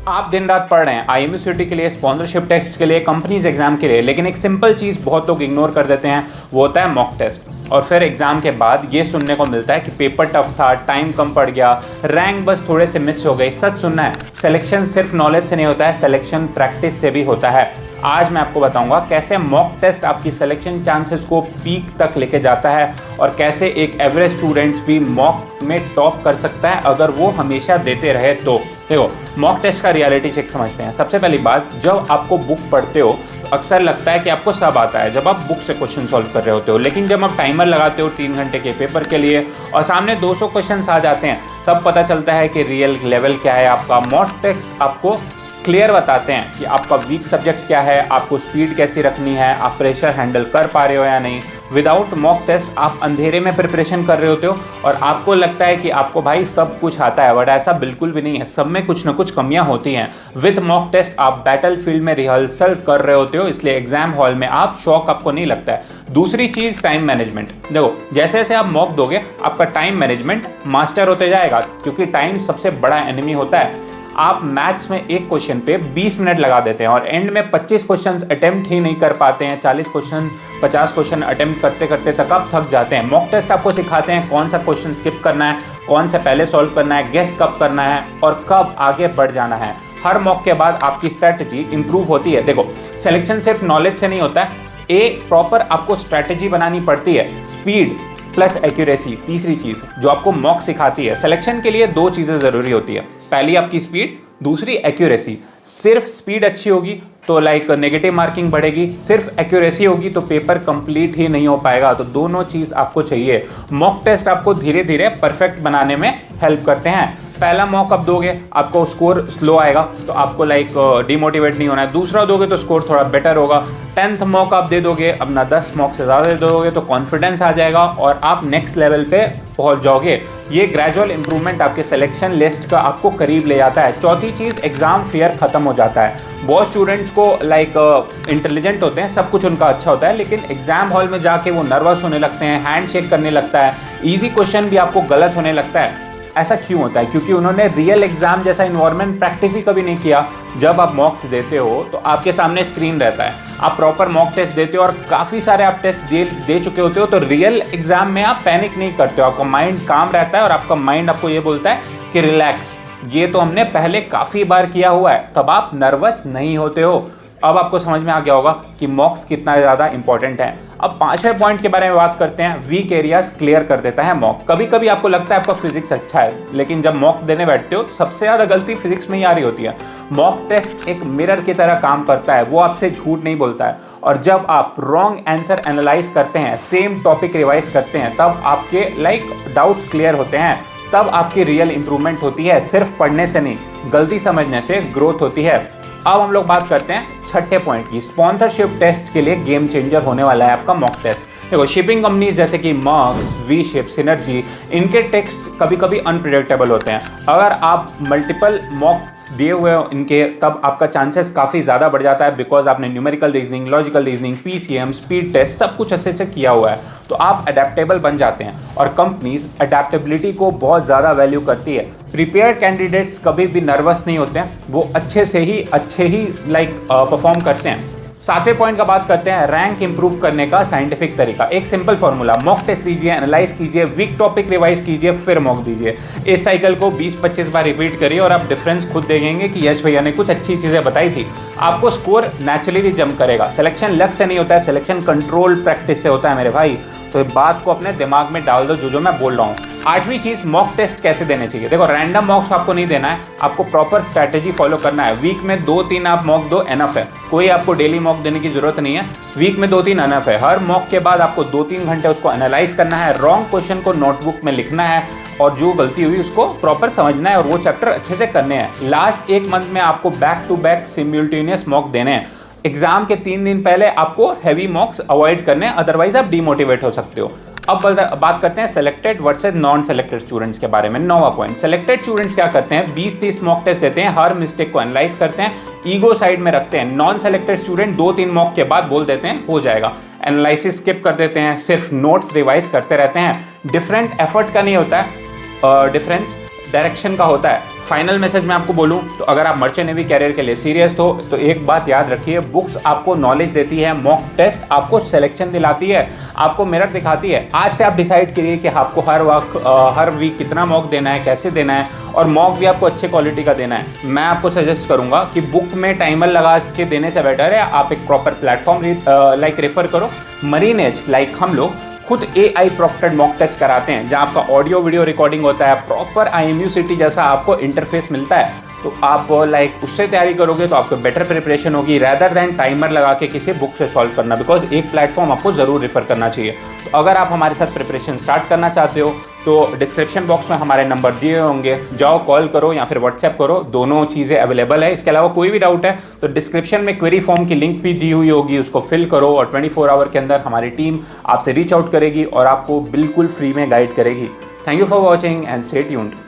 आप दिन रात पढ़ रहे हैं IMUCT के लिए, स्पॉन्सरशिप टेस्ट के लिए, कंपनीज एग्जाम के लिए, लेकिन एक सिंपल चीज़ बहुत लोग इग्नोर कर देते हैं, वो होता है मॉक टेस्ट। और फिर एग्जाम के बाद ये सुनने को मिलता है कि पेपर टफ था, टाइम कम पड़ गया, रैंक बस थोड़े से मिस हो गई। सच सुनना है, सिलेक्शन सिर्फ नॉलेज से नहीं होता है, सिलेक्शन प्रैक्टिस से भी होता है। आज मैं आपको बताऊंगा कैसे मॉक टेस्ट आपकी सिलेक्शन चांसेस को पीक तक लेके जाता है और कैसे एक एवरेज स्टूडेंट्स भी मॉक में टॉप कर सकता है अगर वो हमेशा देते रहे तो। देखो, मॉक टेस्ट का रियलिटी चेक समझते हैं। सबसे पहली बात, जब आपको बुक पढ़ते हो तो अक्सर लगता है कि आपको सब आता है जब आप बुक से क्वेश्चन सॉल्व कर रहे होते हो, लेकिन जब आप टाइमर लगाते हो 3 घंटे के पेपर के लिए और सामने 200 क्वेश्चन आ जाते हैं, तब पता चलता है कि रियल लेवल क्या है आपका। मॉक टेस्ट आपको क्लियर बताते हैं कि आपका वीक सब्जेक्ट क्या है, आपको स्पीड कैसी रखनी है, आप प्रेशर हैंडल कर पा रहे हो या नहीं। विदाउट मॉक टेस्ट आप अंधेरे में प्रिपरेशन कर रहे होते हो और आपको लगता है कि आपको भाई सब कुछ आता है, बट ऐसा बिल्कुल भी नहीं है, सब में कुछ ना कुछ कमियां होती हैं। विद मॉक टेस्ट आप बैटल फील्ड में रिहर्सल कर रहे होते हो, इसलिए एग्जाम हॉल में आप शॉक आपको नहीं लगता है। दूसरी चीज, टाइम मैनेजमेंट। देखो, जैसे जैसे आप मॉक दोगे आपका टाइम मैनेजमेंट मास्टर होते जाएगा, क्योंकि टाइम सबसे बड़ा एनिमी होता है। आप मैथ्स में एक क्वेश्चन पे 20 मिनट लगा देते हैं और एंड में 25 क्वेश्चन अटेम्प्ट ही नहीं कर पाते हैं। 50 क्वेश्चन अटेम्प्ट करते करते तक आप थक जाते हैं। मॉक टेस्ट आपको सिखाते हैं कौन सा क्वेश्चन स्किप करना है, कौन सा पहले सॉल्व करना है, गेस कब करना है और कब आगे बढ़ जाना है। हर मॉक के बाद आपकी स्ट्रैटेजी इंप्रूव होती है। देखो, सिलेक्शन सिर्फ नॉलेज से नहीं होता है, एक प्रॉपर आपको स्ट्रैटेजी बनानी पड़ती है। स्पीड प्लस एक्यूरेसी तीसरी चीज जो आपको मॉक सिखाती है। सिलेक्शन के लिए 2 चीजें जरूरी होती है, पहली आपकी स्पीड, दूसरी एक्यूरेसी। सिर्फ स्पीड अच्छी होगी तो नेगेटिव मार्किंग बढ़ेगी, सिर्फ एक्यूरेसी होगी तो पेपर कंप्लीट ही नहीं हो पाएगा। तो दोनों चीज आपको चाहिए। मॉक टेस्ट आपको धीरे धीरे परफेक्ट बनाने में हेल्प करते हैं। पहला मॉक आप दोगे आपको स्कोर स्लो आएगा तो आपको डिमोटिवेट नहीं होना है। दूसरा दोगे तो स्कोर थोड़ा बेटर होगा। 10th मॉक आप दे दोगे, अपना 10 मॉक से ज़्यादा दे दोगे तो कॉन्फिडेंस आ जाएगा और आप नेक्स्ट लेवल पे पहुंच जाओगे। ये ग्रेजुअल इंप्रूवमेंट आपके सिलेक्शन लिस्ट का आपको करीब ले जाता है। चौथी चीज़, एग्जाम फियर खत्म हो जाता है। बहुत स्टूडेंट्स को इंटेलिजेंट होते हैं, सब कुछ उनका अच्छा होता है, लेकिन एग्जाम हॉल में जाके वो नर्वस होने लगते हैं, हैंड शेक करने लगता है, ईजी क्वेश्चन भी आपको गलत होने लगता है। ऐसा क्यों होता है? क्योंकि उन्होंने रियल एग्जाम जैसा इन्वायरमेंट प्रैक्टिस ही कभी नहीं किया। जब आप मॉक्स देते हो तो आपके सामने स्क्रीन रहता है, आप प्रॉपर मॉक टेस्ट देते हो और काफ़ी सारे आप टेस्ट दे चुके होते हो, तो रियल एग्जाम में आप पैनिक नहीं करते हो, आपका माइंड काम रहता है और आपका माइंड आपको ये बोलता है कि रिलैक्स, ये तो हमने पहले काफ़ी बार किया हुआ है, तब आप नर्वस नहीं होते हो। अब आपको समझ में आ गया होगा कि मॉक्स कितना ज़्यादा इंपॉर्टेंट है। अब 5वें पॉइंट के बारे में बात करते हैं। वीक एरियाज क्लियर कर देता है मॉक। कभी कभी आपको लगता है आपका फिजिक्स अच्छा है, लेकिन जब मॉक देने बैठते हो तो सबसे ज़्यादा गलती फिजिक्स में ही आ रही होती है। मॉक टेस्ट एक मिरर की तरह काम करता है, वो आपसे झूठ नहीं बोलता है। और जब आप रॉन्ग आंसर एनालाइज करते हैं, सेम टॉपिक रिवाइज करते हैं, तब आपके डाउट्स क्लियर होते हैं, तब आपकी रियल इंप्रूवमेंट होती है। सिर्फ पढ़ने से नहीं, गलती समझने से ग्रोथ होती है। अब हम लोग बात करते हैं 6ठे पॉइंट की। स्पॉन्सरशिप टेस्ट के लिए गेम चेंजर होने वाला है आपका मॉक टेस्ट। देखो, शिपिंग कंपनीज जैसे कि मर्क्स, वी शिप, सिनर्जी, इनके टेक्स्ट कभी कभी अनप्रिडिक्टेबल होते हैं। अगर आप मल्टीपल मॉक्स दिए हुए हो इनके, तब आपका चांसेस काफ़ी ज़्यादा बढ़ जाता है, बिकॉज आपने numerical reasoning, logical reasoning, PCM, speed test सब कुछ अच्छे से किया हुआ है, तो आप अडेप्टेबल बन जाते हैं। और कंपनीज अडेप्टेबिलिटी को बहुत ज़्यादा वैल्यू करती है। प्रिपेयर्ड कैंडिडेट्स कभी भी नर्वस नहीं होते हैं, वो अच्छे ही परफॉर्म करते हैं। 7वें पॉइंट का बात करते हैं, रैंक इंप्रूव करने का साइंटिफिक तरीका। एक सिंपल फॉर्मूला, मॉक टेस्ट दीजिए, एनालाइज कीजिए, वीक टॉपिक रिवाइज कीजिए, फिर मॉक दीजिए। इस साइकिल को 20-25 बार रिपीट करिए और आप डिफरेंस खुद देखेंगे कि यश भैया ने कुछ अच्छी चीज़ें बताई थी। आपको स्कोर नेचुरली जंप करेगा। सिलेक्शन लक से नहीं होता है, सिलेक्शन कंट्रोल प्रैक्टिस से होता है मेरे भाई। तो इस बात को अपने दिमाग में डाल दो जो मैं बोल रहा हूँ। 8वीं चीज़, मॉक टेस्ट कैसे देने चाहिए। देखो, रैंडम मॉक्स आपको नहीं देना है, आपको प्रॉपर स्ट्रैटेजी फॉलो करना है। वीक में 2-3 आप मॉक दो, एनफ है। कोई आपको डेली मॉक देने की जरूरत नहीं है, वीक में 2-3 एनफ है। हर मॉक के बाद आपको 2-3 घंटे उसको एनालाइज करना है, रॉन्ग क्वेश्चन को नोटबुक में लिखना है और जो गलती हुई उसको प्रॉपर समझना है और वो चैप्टर अच्छे से करने हैं। लास्ट 1 मंथ में आपको बैक टू बैक सिम्युल्टेनियस मॉक देने हैं। एग्जाम के 3 दिन पहले आपको हैवी मॉक्स अवॉइड करने हैं, अदरवाइज आप डिमोटिवेट हो सकते हो। अब बात करते हैं selected versus non selected students के बारे में। 9वां पॉइंट, सिलेक्टेड स्टूडेंट्स क्या करते हैं, 20-30 मॉक टेस्ट देते हैं, हर मिस्टेक को एनालाइज करते हैं, ईगो साइड में रखते हैं। नॉन सिलेक्टेड स्टूडेंट 2-3 मॉक के बाद बोल देते हैं हो जाएगा, एनालिसिस स्किप कर देते हैं, सिर्फ नोट्स रिवाइज करते रहते हैं। डिफरेंट एफर्ट का नहीं होता है डिफरेंस, डायरेक्शन का होता है। फाइनल मैसेज मैं आपको बोलूं तो अगर आप मर्चेंट नेवी कैरियर के लिए सीरियस हो तो एक बात याद रखिए, बुक्स आपको नॉलेज देती है, मॉक टेस्ट आपको सिलेक्शन दिलाती है, आपको मिरर दिखाती है। आज से आप डिसाइड करिए कि आपको हर वीक कितना मॉक देना है, कैसे देना है, और मॉक भी आपको अच्छे क्वालिटी का देना है। मैं आपको सजेस्ट करूंगा कि बुक में टाइमर लगा के देने से बेटर है आप एक प्रॉपर प्लेटफॉर्म लाइक रेफर करो। मरीन एज लाइक हम लोग खुद AI प्रोक्टेड मॉक टेस्ट कराते हैं, जहां आपका ऑडियो वीडियो रिकॉर्डिंग होता है, प्रॉपर IMU सिटी जैसा आपको इंटरफेस मिलता है। तो आप लाइक उससे तैयारी करोगे तो आपको बेटर प्रिपरेशन होगी रैदर देन टाइमर लगा के किसी बुक से सॉल्व करना, बिकॉज एक प्लेटफॉर्म आपको ज़रूर रेफर करना चाहिए। तो अगर आप हमारे साथ प्रिपरेशन स्टार्ट करना चाहते हो तो डिस्क्रिप्शन बॉक्स में हमारे नंबर दिए होंगे, जाओ कॉल करो या फिर व्हाट्सएप करो, दोनों चीज़ें अवेलेबल है। इसके अलावा कोई भी डाउट है तो डिस्क्रिप्शन में क्वेरी फॉर्म की लिंक भी दी हुई होगी, उसको फिल करो और 24 आवर के अंदर हमारी टीम आपसे रीच आउट करेगी और आपको बिल्कुल फ्री में गाइड करेगी। Thank you for watching and stay tuned.